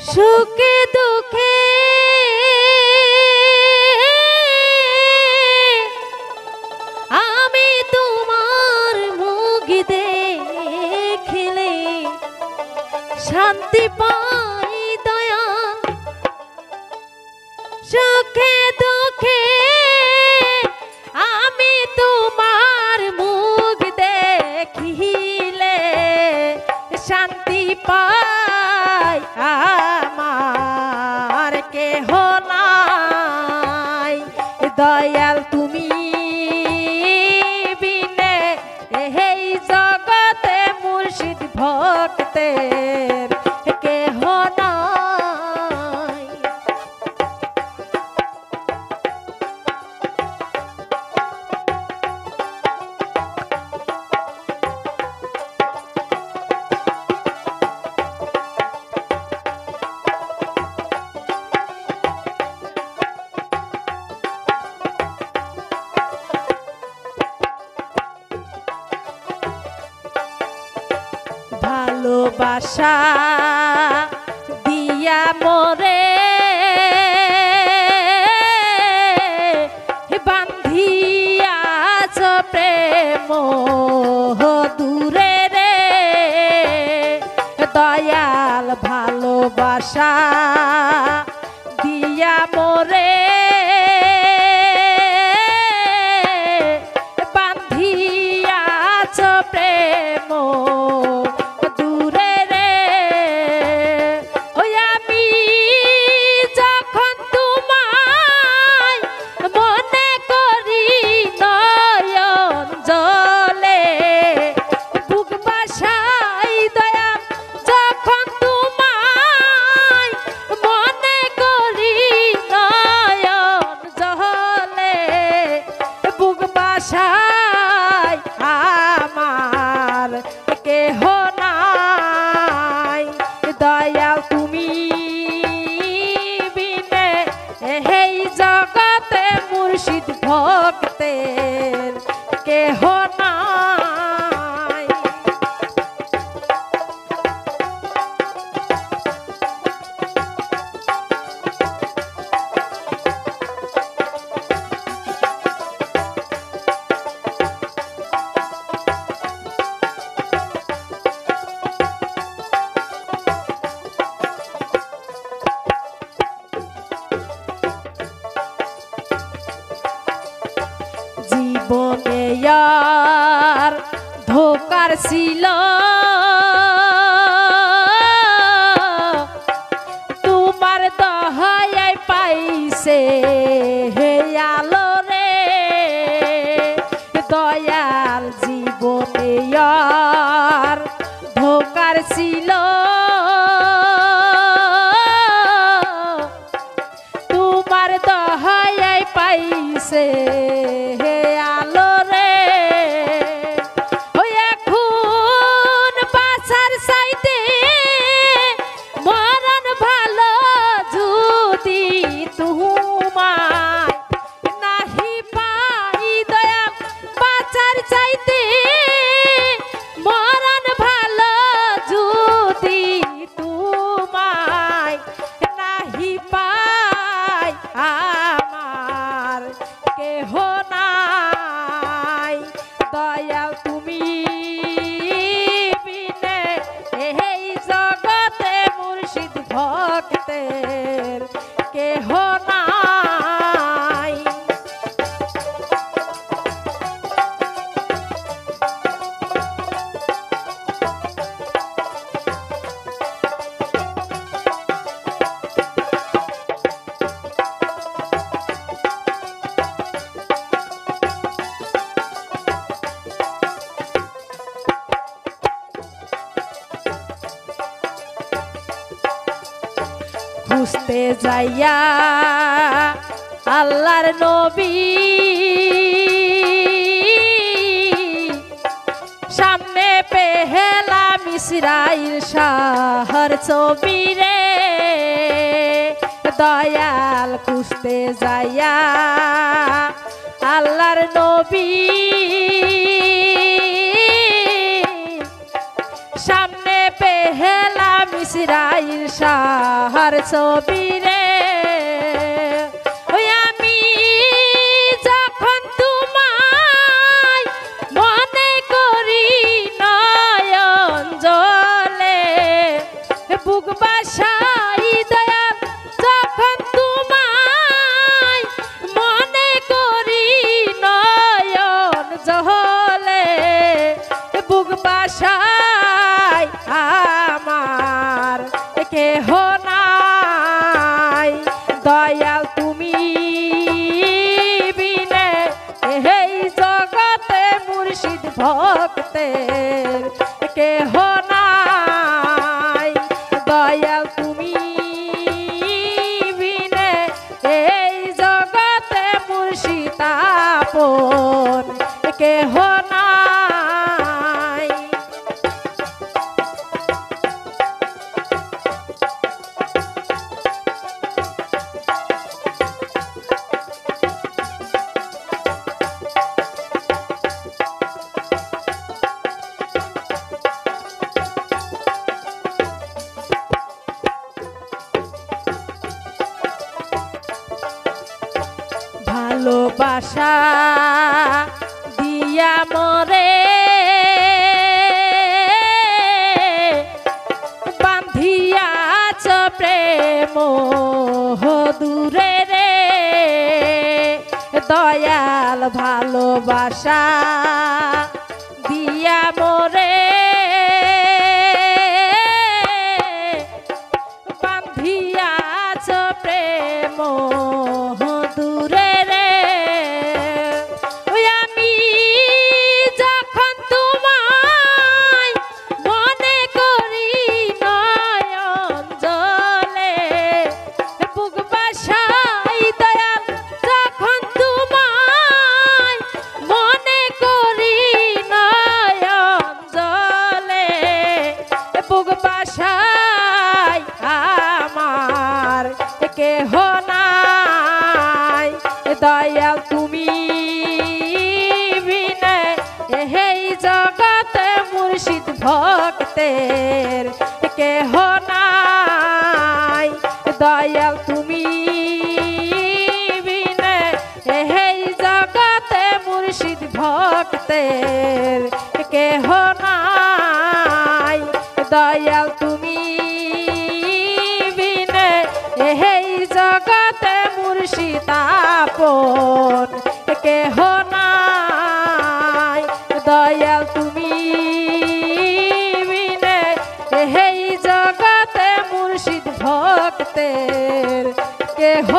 সুখে দুঃখে আমি তোমার মুখ দেখিলে শান্তি পাই দয়া। সুখে দুঃখে আমি তোমার মুখ দেখিলে শান্তি পাই। আমার কেহ নাই দয়াল তুমি বিনে এই জগতে মুর্শিদ ভক্তের কেহ নাই। ভালোবাসা দিয়া মোরে বান্ধিয়াছ প্রেম দূরে রে দয়াল। ভালোবাসা দিয়া মোরে বান্ধিয়াছ প্রেম আমার কেহ নাই দয়াল তুমি বিনে এই জগতে মুর্শিদ ভক্তের কেহ নাই। জীবনে আর ধোকার ছিল তোমার দহায় পাইছে হে আলো রে দয়াল। জীবনে আর ধোকার ছিল তোমার দহায় পাইছে হে আলো রে। ওই এখন বাছার চাইতে মরণ ভালো যদি তোমায় নাহি পাই দয়া। বাছার চাইতে মরণ ভালো যদি তোমায় নাহি পাই। আমার কেহ নাই দয়াল তুমি বিনে এই জগতে মুর্শিদ ভক্তের কেহ নাই। খুঁজতে যাইয়া আল্লাহর নবী সামনে পেহেলাম ইসরাইল শাহর ছবি রে দয়াল। খুঁজতে যাইয়া আল্লাহর নবী সামনে পে পেহেলা মিসরাইল শাহর ছবি রে ওই আমি যখন তোমায় মনে করি নয়ন জলে বুক বাসাই দয়াল যখন তোমায় মনে করি নয়ন জলে বুক বাসাই আমার কেহ নাই দয়াল তুমি বিনে এই জগতে মুর্শিদ ভক্তের কেহ নাই দয়াল তুমি বিনে এই জগতে মুর্শিদ আপন কেহ নাই ভালোবাসা দিয়া মরে বান্ধিয়াছ প্রেম দূরে রে দয়াল ভালোবাসা দিয়া মরে বান্ধিয়াছ প্রেম দূরে রে ওই আমি যখন তোমায় মনে করি নয়ন জলে বুক বাসাই দয়াল যখন তোমায় মনে করি নয়ন জলে বুক বাসাই আমার কেহ নাই দয়াল তুমি বিনে এই জগতে মুর্শিদ ভক্তের কেহ নাই দয়াল তুমি বিনে এই জগতে মুর্শিদ ভক্তের কেহ নাই দয়াল তুমি বিনে এই জগতে মুর্শিদ আপন কেহ নাই দয়াল তুমি বিনে এই জগতে মুর্শিদ ভক্তের কেহ